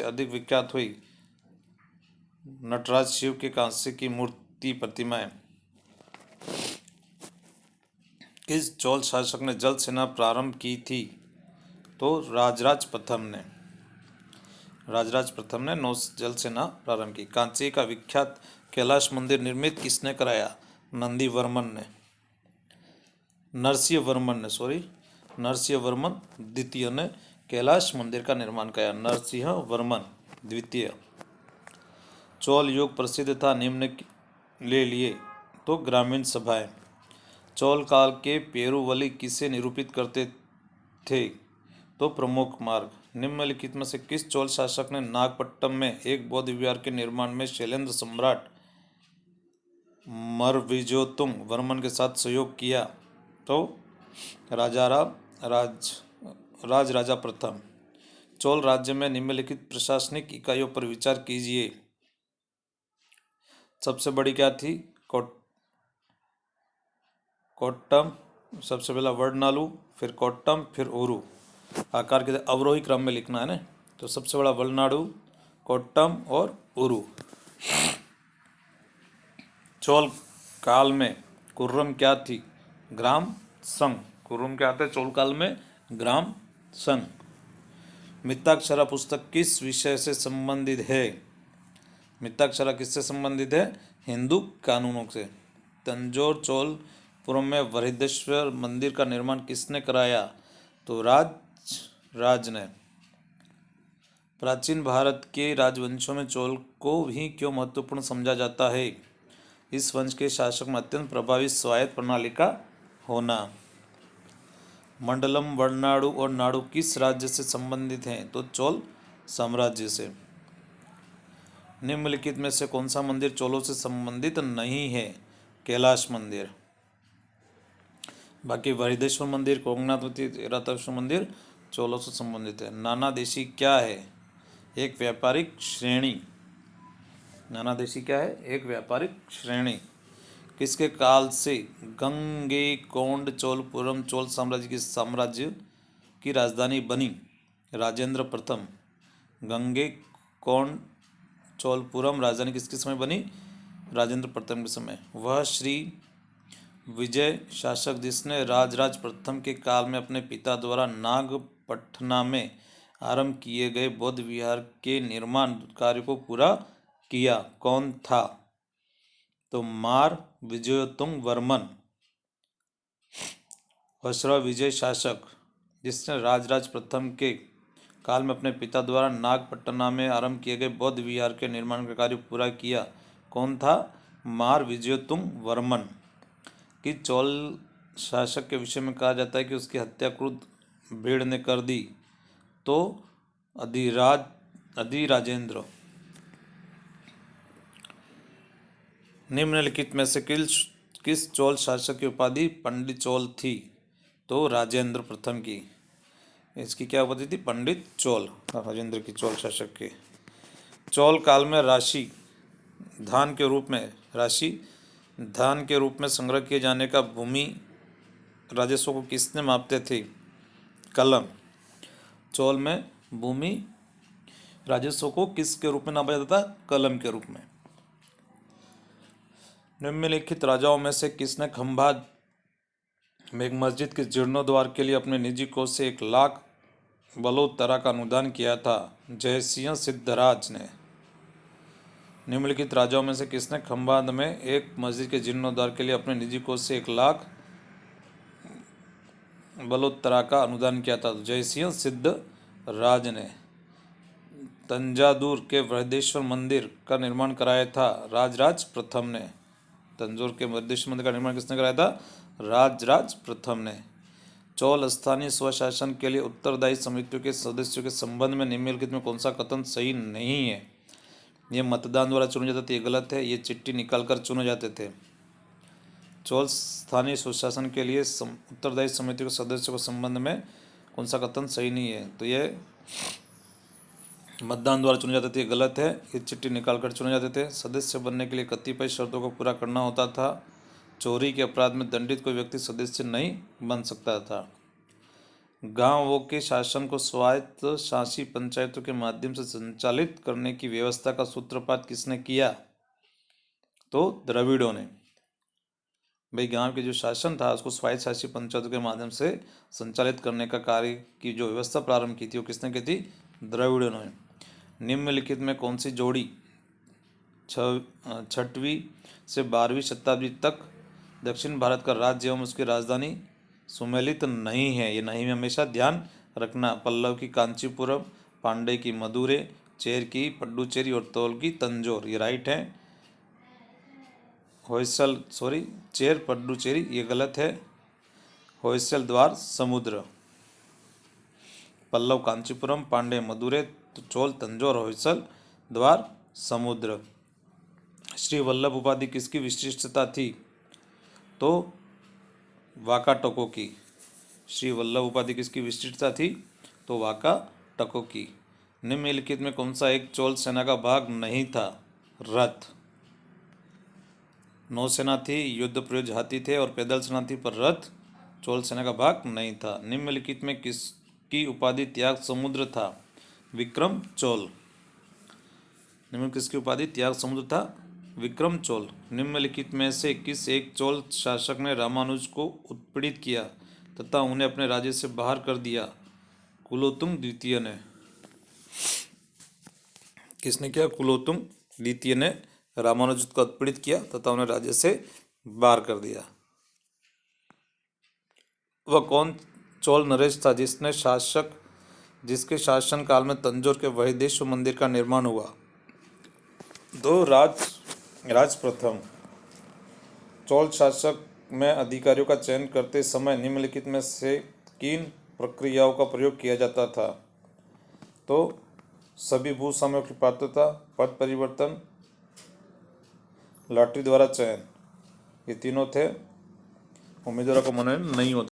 अधिक विख्यात हुई। नटराज, शिव के कांस्य की मूर्ति प्रतिमाएं। किस चोल शासक ने जल सेना प्रारंभ की थी? तो राजराज प्रथम ने नौ जल सेना प्रारंभ की। कांची का विख्यात कैलाश मंदिर निर्मित किसने कराया? नंदीवर्मन ने नरसिंह वर्मन द्वितीय ने कैलाश मंदिर का निर्माण कराया। नरसिंह वर्मन द्वितीय। चोल युग प्रसिद्ध था निम्न ले लिए। तो ग्रामीण सभाएं। चोल काल के पेरुवली किसे निरूपित करते थे? तो प्रमुख मार्ग। निम्नलिखित में से किस चोल शासक ने नागपट्टनम में एक बौद्ध विहार के निर्माण में शैलेंद्र सम्राट मरविजोतुंग वर्मन के साथ सहयोग किया? तो राजा प्रथम। चोल राज्य में निम्नलिखित प्रशासनिक इकाइयों पर विचार कीजिए। सबसे बड़ी क्या थी? कोट्टम, सबसे पहला वडनालू, फिर कोट्टम, फिर ओरू। आकार के अवरोही क्रम में लिखना है ना। तो सबसे बड़ा वलनाडु, कोट्टम और ओरू। चोल काल में कुर्रम क्या थी? ग्राम संघ। कुर्रम क्या थे चोल काल में? ग्राम संघ। मित्ताक्षरा पुस्तक किस विषय से संबंधित है? मित्ताक्षरा किससे संबंधित है? हिंदू कानूनों से। तंजौर चोलपुरम में वृहदेश्वर मंदिर का निर्माण किसने कराया? तो राज ने। प्राचीन भारत के राजवंशों में चोल को ही क्यों महत्वपूर्ण समझा जाता है? इस वंश के शासक में अत्यंत प्रभावी स्वायत्त प्रणाली का होना। मंडलम, वडनाडु और नाडु किस राज्य से संबंधित हैं? तो चोल साम्राज्य से। निम्नलिखित में से कौन सा मंदिर चोलों से संबंधित नहीं है? कैलाश मंदिर। बाकी वृहदेश्वर मंदिर, कोंगनाथ ऐरावतेश्वर मंदिर चोलों से संबंधित है। नाना देशी क्या है? एक व्यापारिक श्रेणी। नाना देशी क्या है? एक व्यापारिक श्रेणी। किसके काल से गंगैकोंड चोलपुरम चोल साम्राज्य की राजधानी बनी? राजेंद्र प्रथम। गंगैकोंड चोलपुरम राजधानी किसके समय बनी? राजेंद्र प्रथम के समय। वह श्री विजय शासक जिसने राजराज प्रथम के काल में अपने पिता द्वारा नागपट्टनम में आरंभ किए गए बौद्ध विहार के निर्माण कार्य को पूरा किया, कौन था? तो मार विजयोतुंग वर्मन। वसरा विजय शासक जिसने राजराज प्रथम के काल में अपने पिता द्वारा नागपट्टनम में आरंभ किए गए बौद्ध विहार के निर्माण का कार्य पूरा किया, कौन था? मार विजयोतुंग वर्मन। कि चोल शासक के विषय में कहा जाता है कि उसकी हत्या क्रुद्ध भीड़ ने कर दी? तो अधिराजेंद्र। निम्नलिखित में से किस चोल शासक की उपाधि पंडित चोल थी? तो राजेंद्र प्रथम की। इसकी क्या उपाधि थी? पंडित चोल। राजेंद्र की चोल शासक की। चोल काल में धान के रूप में संग्रह किए जाने का भूमि राजस्व को किसने मापते थे? कलम। चोल में भूमि राजस्व को किसके रूप में नापा जाता था? कलम के रूप में। निम्नलिखित राजाओं में से किसने खंभात में एक मस्जिद के जीर्णोद्धार के लिए अपने निजी कोष से 1 लाख बलोत्तरा का अनुदान किया था? जयसिंह सिद्धराज ने। निम्नलिखित राजाओं में से किसने खंभात में एक मस्जिद के जीर्णोद्धार के लिए अपने निजी कोष से 1 लाख बलोत्तरा का अनुदान किया था? जयसिंह सिद्धराज ने। तंजावुर के वृहदेश्वर मंदिर का निर्माण कराया था? राजराज प्रथम ने। तंजौर के वृहदेश्वर मंदिर का निर्माण किसने कराया था? राजराज प्रथम ने। चोल स्थानीय स्वशासन के लिए उत्तरदायी समितियों के सदस्यों के संबंध में निम्नलिखित में कौन सा कथन सही नहीं है? ये मतदान द्वारा चुने जाते थे, ये गलत है। ये चिट्ठी निकालकर चुने जाते थे। चोल स्थानीय स्वशासन के लिए उत्तरदायी समितियों के सदस्यों के संबंध में कौन सा कथन सही नहीं है? तो ये मतदान द्वारा चुने जाते थे, गलत है। ये चिट्ठी निकालकर चुने जाते थे। सदस्य बनने के लिए कतिपय शर्तों को पूरा करना होता था। चोरी के अपराध में दंडित कोई व्यक्ति सदस्य नहीं बन सकता था। गांवों के शासन को स्वायत्त शासी पंचायतों के माध्यम से संचालित करने की व्यवस्था का सूत्रपात किसने किया? तो द्रविड़ों ने। भाई गांव के जो शासन था उसको स्वायत्त शासी पंचायतों के माध्यम से संचालित करने का कार्य की जो व्यवस्था प्रारंभ की थी वो किसने की थी? द्रविड़ों ने। निम्नलिखित में कौन सी जोड़ी 6वीं से 12वीं शताब्दी तक दक्षिण भारत का राज्य एवं उसकी राजधानी सुमेलित नहीं है? ये नहीं में हमेशा ध्यान रखना। पल्लव की कांचीपुरम, पांडे की मदुरै, चेर की पड्डुचेरी और तोल की तंजौर। ये राइट है। चेर पड्डुचेरी ये गलत है। होयसल द्वार समुद्र। पल्लव कांचीपुरम, पांडे मदुरै, चोल तंजौर, होयसल द्वार समुद्र। श्री वल्लभ उपाधि किसकी विशिष्टता थी? तो वाकाटकों की। श्री वल्लभ उपाधि किसकी विशिष्टता थी? तो वाकाटकों की। निम्नलिखित में कौन सा एक चोल सेना का भाग नहीं था? रथ। नौसेना थी, युद्ध प्रयोज्य हाथी थे और पैदल सेना थी, पर रथ चोल सेना का भाग नहीं था। निम्नलिखित में किसकी उपाधि त्याग समुद्र था? विक्रम चोल। निम्न किसकी उपाधि त्याग समुद्र था? विक्रम चोल। निम्नलिखित में से किस एक चोल शासक ने रामानुज को उत्पीड़ित किया तथा उन्हें अपने राज्य से बाहर कर दिया? कुलोत्तुंग द्वितीय ने। किसने किया? कुलोत्तुंग द्वितीय ने रामानुज को उत्पीड़ित किया तथा उन्हें राज्य से बाहर कर दिया। वह कौन चोल नरेश था जिसके शासन काल में तंजौर के वहीदेश्वर मंदिर का निर्माण हुआ? दो राज प्रथम। चोल शासक में अधिकारियों का चयन करते समय निम्नलिखित में से किन प्रक्रियाओं का प्रयोग किया जाता था? तो सभी भू स्वामियों की पात्रता, पद परिवर्तन, लॉटरी द्वारा चयन। ये तीनों थे। उम्मीदवारों को मनोनयन नहीं होता।